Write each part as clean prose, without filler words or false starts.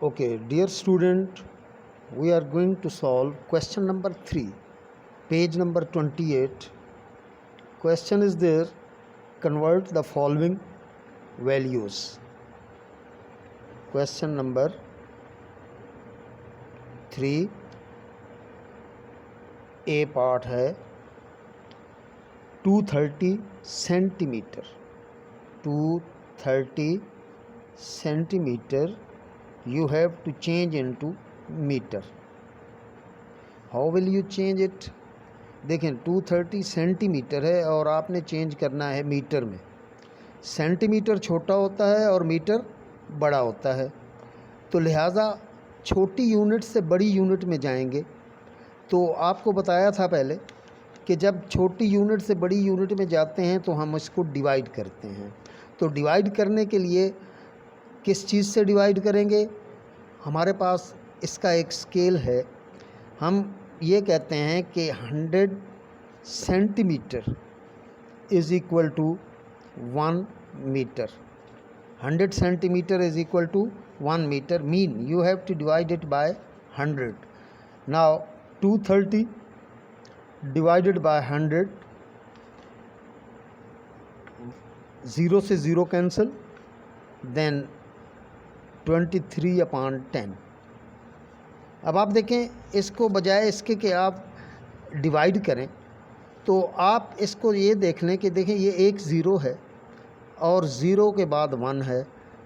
Okay, dear student, we are going to solve question number 3, page number 28. Question is there, convert the following values. Question number 3, A part है 230 centimetre. 230 centimetre you have to change into meter. How will you change it? देखें 230 centimetre है और आपने change करना है metre में. Centimetre छोटा होता है और मीटर बड़ा होता है, तो लिहाजा छोटी यूनिट से बड़ी यूनिट में जाएंगे. तो आपको बताया था पहले कि जब छोटी यूनिट से बड़ी यूनिट में जाते हैं तो हम इसको डिवाइड करते हैं. तो डिवाइड करने के लिए किस चीज़ से डिवाइड करेंगे? हमारे पास इसका एक स्केल है. हम ये कहते हैं कि 100 centimetre is equal to 1 metre. 100 centimetre is equal to 1 metre. Mean you have to divide it by 100. Now 230 divided by 100, 0 से 0 कैंसिल, देन 23/10. अब आप देखें, इसको बजाय इसके कि आप डिवाइड करें तो आप इसको ये देख लें कि देखें ये एक ज़ीरो है और ज़ीरो के बाद 1 है,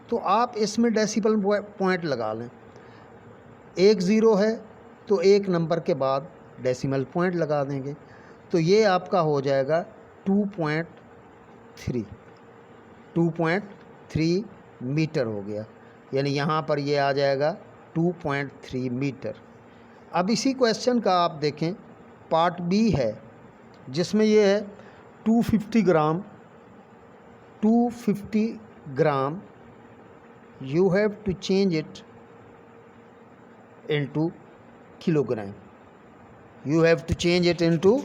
तो आप इसमें डेसिमल पॉइंट लगा लें. एक ज़ीरो है तो एक नंबर के बाद डेसिमल पॉइंट लगा देंगे, तो ये आपका हो जाएगा 2.3 मीटर हो गया. यानी यहाँ पर ये आ जाएगा 2.3 मीटर. अब इसी क्वेश्चन का आप देखें पार्ट बी है जिसमें ये है 250 gram. 250 gram you have to change it into kilogram. You have to change it into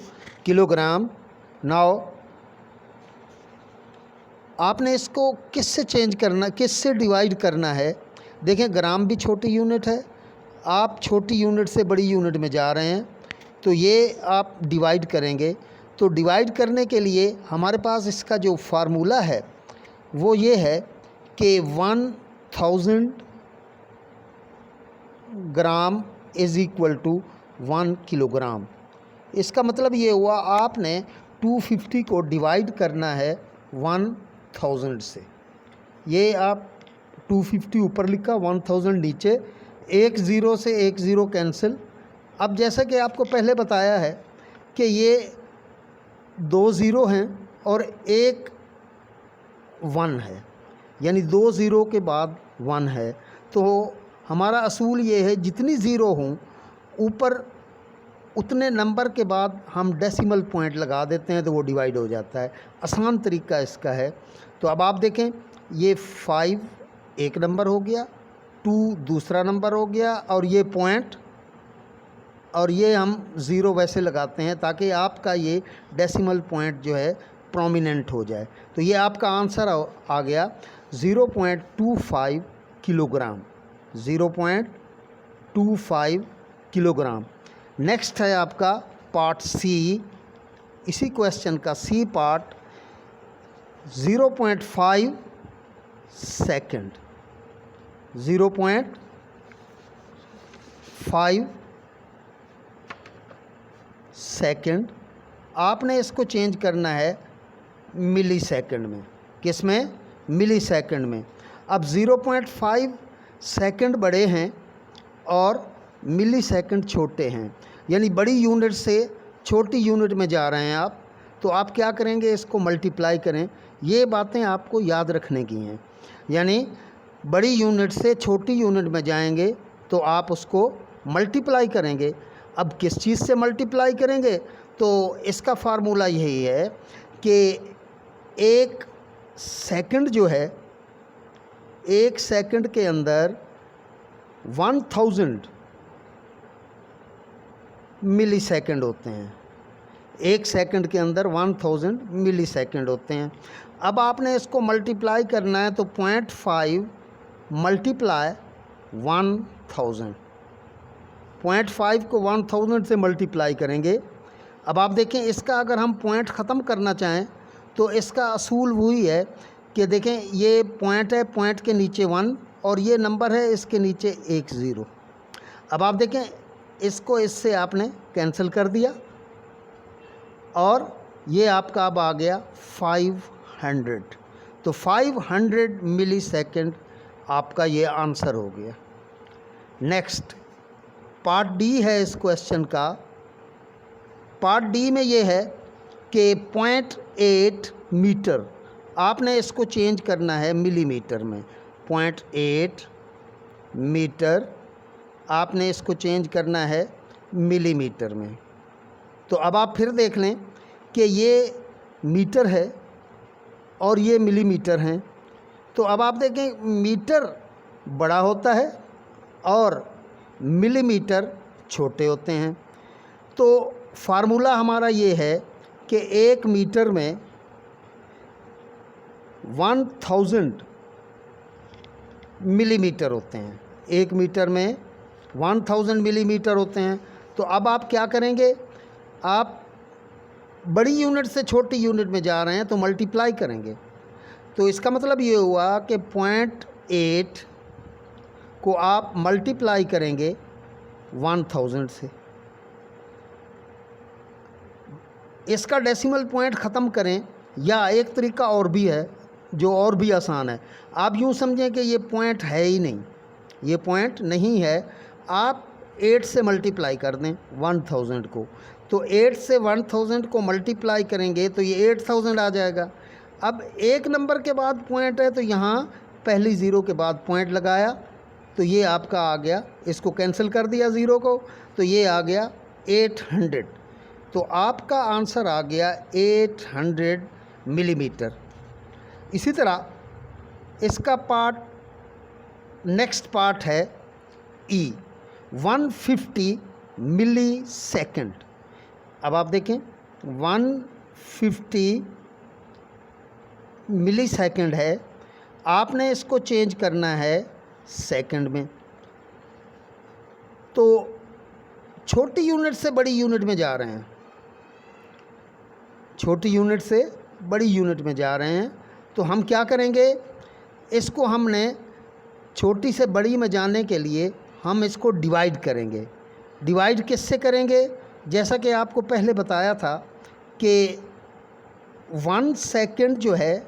kilogram. Now आपने इसको किससे चेंज करना, किससे डिवाइड करना है? देखें, ग्राम भी छोटी यूनिट है, आप छोटी यूनिट से बड़ी यूनिट में जा रहे हैं, तो ये आप डिवाइड करेंगे. तो डिवाइड करने के लिए हमारे पास इसका जो फार्मूला है वो ये है कि 1000 gram is equal to 1 kilogram. इसका मतलब ये हुआ आपने 250 को डिवाइड करना है 1000 से. ये आप 250 ऊपर लिखा, 1000 नीचे, एक ज़ीरो से एक ज़ीरो कैंसिल. अब जैसा कि आपको पहले बताया है कि ये 2 ज़ीरो हैं और एक 1 है, यानी 2 ज़ीरो के बाद 1 है. तो हमारा असूल ये है जितनी ज़ीरो हों ऊपर उतने नंबर के बाद हम डेसिमल पॉइंट लगा देते हैं तो वो डिवाइड हो जाता है. आसान तरीका इसका है. तो अब आप देखें, ये 5 एक नंबर हो गया, 2 दूसरा नंबर हो गया, और ये पॉइंट और ये हम ज़ीरो वैसे लगाते हैं ताकि आपका ये डेसिमल पॉइंट जो है प्रोमिनेंट हो जाए. तो ये आपका आंसर आ गया 0.25 किलोग्राम. 0.25 किलोग्राम. नेक्स्ट है आपका पार्ट सी. इसी क्वेश्चन का सी पार्ट 0.5 सेकंड. 0.5 सेकंड. आपने इसको चेंज करना है मिली सेकंड में. किस में? मिली सेकंड में. अब 0.5 सेकंड बड़े हैं और मिली सेकंड छोटे हैं, यानी बड़ी यूनिट से छोटी यूनिट में जा रहे हैं आप, तो आप क्या करेंगे? इसको मल्टीप्लाई करें. ये बातें आपको याद रखने की हैं. यानी बड़ी यूनिट से छोटी यूनिट में जाएंगे तो आप उसको मल्टीप्लाई करेंगे. अब किस चीज़ से मल्टीप्लाई करेंगे? तो इसका फार्मूला यही है कि एक सेकंड जो है, एक सेकंड के अंदर 1000 मिली सेकंड होते हैं. एक सेकंड के अंदर 1000 मिली सेकंड होते हैं. अब आपने इसको मल्टीप्लाई करना है, तो 0.5 मल्टीप्लाई 1000। 0.5 को 1000 से मल्टीप्लाई करेंगे। अब आप देखें, इसका अगर हम पॉइंट ख़त्म करना चाहें तो इसका असूल वही है कि देखें, ये पॉइंट है, पॉइंट के नीचे 1 और ये नंबर है, इसके नीचे एक 0। अब आप देखें, इसको इससे आपने कैंसिल कर दिया और ये आपका अब आ गया 500। तो 500 मिली सेकेंड आपका ये आंसर हो गया। नेक्स्ट पार्ट डी है इस क्वेश्चन का। पार्ट डी में ये है कि 0.8 मीटर, आपने इसको चेंज करना है मिलीमीटर में। 0.8 मीटर आपने इसको चेंज करना है मिलीमीटर में। तो अब आप फिर देख लें कि ये मीटर है और ये मिलीमीटर हैं। तो अब आप देखें, मीटर बड़ा होता है और मिलीमीटर छोटे होते हैं। तो फार्मूला हमारा ये है कि 1 मीटर में 1000 मिलीमीटर होते हैं। 1 मीटर में 1000 मिलीमीटर होते हैं। तो अब आप क्या करेंगे, आप बड़ी यूनिट से छोटी यूनिट में जा रहे हैं तो मल्टीप्लाई करेंगे। तो इसका मतलब ये हुआ कि 0.8 को आप मल्टीप्लाई करेंगे 1000 से। इसका डेसिमल पॉइंट ख़त्म करें, या एक तरीका और भी है जो और भी आसान है। आप यूँ समझें कि ये पॉइंट है ही नहीं, ये पॉइंट नहीं है। आप 8 से मल्टीप्लाई कर दें 1000 को। तो 8 से 1000 को मल्टीप्लाई करेंगे तो ये 8000 आ जाएगा। अब एक नंबर के बाद पॉइंट है तो यहाँ पहली ज़ीरो के बाद पॉइंट लगाया तो ये आपका आ गया, इसको कैंसिल कर दिया ज़ीरो को, तो ये आ गया 800। तो आपका आंसर आ गया 800 मिलीमीटर। इसी तरह इसका पार्ट, नेक्स्ट पार्ट है ई, 150 मिली सेकेंड। अब आप देखें, 150 मिली सेकेंड है, आपने इसको चेंज करना है सेकंड में। तो छोटी यूनिट से बड़ी यूनिट में जा रहे हैं, छोटी यूनिट से बड़ी यूनिट में जा रहे हैं। तो हम क्या करेंगे, इसको हमने छोटी से बड़ी में जाने के लिए हम इसको डिवाइड करेंगे। डिवाइड किससे करेंगे, जैसा कि आपको पहले बताया था कि 1 सेकंड जो है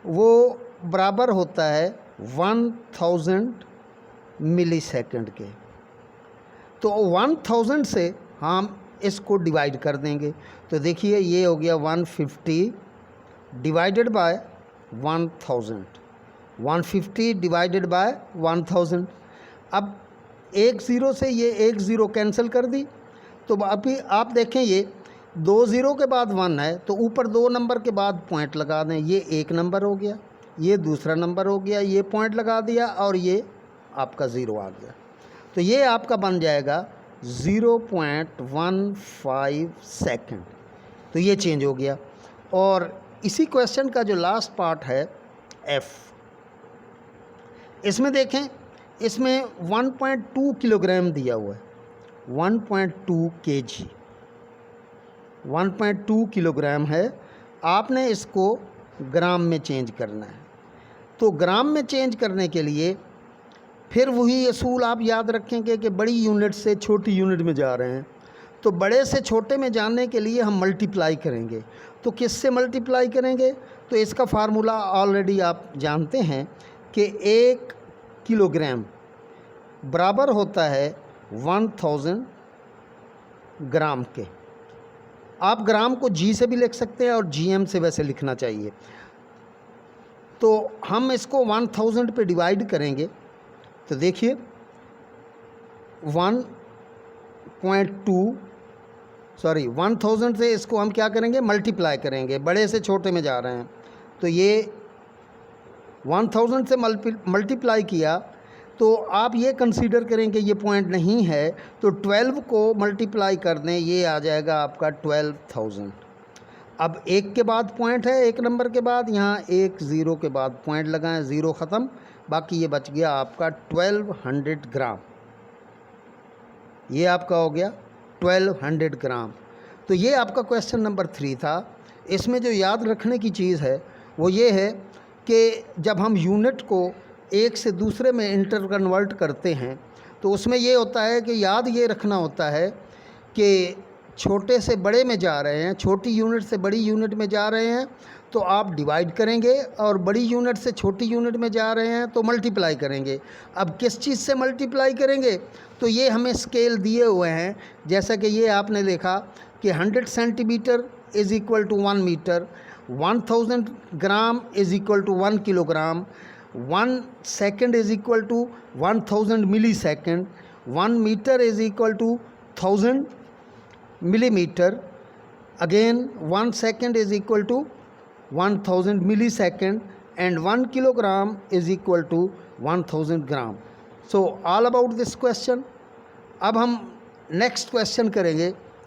वो बराबर होता है 1000 मिली सेकंड के। तो 1000 से हम इसको डिवाइड कर देंगे। तो देखिए, ये हो गया 150 डिवाइडेड बाय 1000, 150 डिवाइडेड बाय 1000। अब एक ज़ीरो से ये एक ज़ीरो कैंसिल कर दी। तो अभी आप देखें, ये 2 ज़ीरो के बाद 1 है तो ऊपर 2 नंबर के बाद पॉइंट लगा दें। ये एक नंबर हो गया, ये दूसरा नंबर हो गया, ये पॉइंट लगा दिया और ये आपका ज़ीरो आ गया। तो ये आपका बन जाएगा 0.15 सेकंड। तो ये चेंज हो गया। और इसी क्वेश्चन का जो लास्ट पार्ट है एफ, इसमें देखें, इसमें 1.2 किलोग्राम दिया हुआ है, 1.2 kg, 1.2 किलोग्राम है। आपने इसको ग्राम में चेंज करना है। तो ग्राम में चेंज करने के लिए फिर वही असूल आप याद रखेंगे कि बड़ी यूनिट से छोटी यूनिट में जा रहे हैं। तो बड़े से छोटे में जाने के लिए हम मल्टीप्लाई करेंगे। तो किससे मल्टीप्लाई करेंगे, तो इसका फार्मूला ऑलरेडी आप जानते हैं कि 1 किलोग्राम बराबर होता है 1000 ग्राम के। आप ग्राम को जी से भी लिख सकते हैं और जीएम से वैसे लिखना चाहिए। तो हम इसको 1000 पे डिवाइड करेंगे। तो देखिए 1000 से इसको हम क्या करेंगे, मल्टीप्लाई करेंगे। बड़े से छोटे में जा रहे हैं तो ये 1000 से मल्टीप्लाई किया तो आप ये कंसीडर करें कि ये पॉइंट नहीं है, तो 12 को मल्टीप्लाई कर दें, ये आ जाएगा आपका 12000। अब एक के बाद पॉइंट है, एक नंबर के बाद, यहाँ एक ज़ीरो के बाद पॉइंट लगाएं, ज़ीरो ख़त्म, बाकी ये बच गया आपका 1200 ग्राम। ये आपका हो गया 1200 ग्राम। तो ये आपका क्वेश्चन नंबर 3 था। इसमें जो याद रखने की चीज़ है वो ये है कि जब हम यूनिट को एक से दूसरे में इंटर कन्वर्ट करते हैं तो उसमें ये होता है कि याद ये रखना होता है कि छोटे से बड़े में जा रहे हैं, छोटी यूनिट से बड़ी यूनिट में जा रहे हैं तो आप डिवाइड करेंगे, और बड़ी यूनिट से छोटी यूनिट में जा रहे हैं तो मल्टीप्लाई करेंगे। अब किस चीज़ से मल्टीप्लाई करेंगे, तो ये हमें स्केल दिए हुए हैं। जैसा कि ये आपने देखा कि 100 centimetre is equal to 1 metre, 1000 gram is equal to 1 kilogram, 1 second is equal to 1000 millisecond, 1 metre is equal to 1000 millimeter, again 1 second is equal to 1000 millisecond, and 1 kilogram is equal to 1000 gram. So all about this question. अब हम next question करेंगे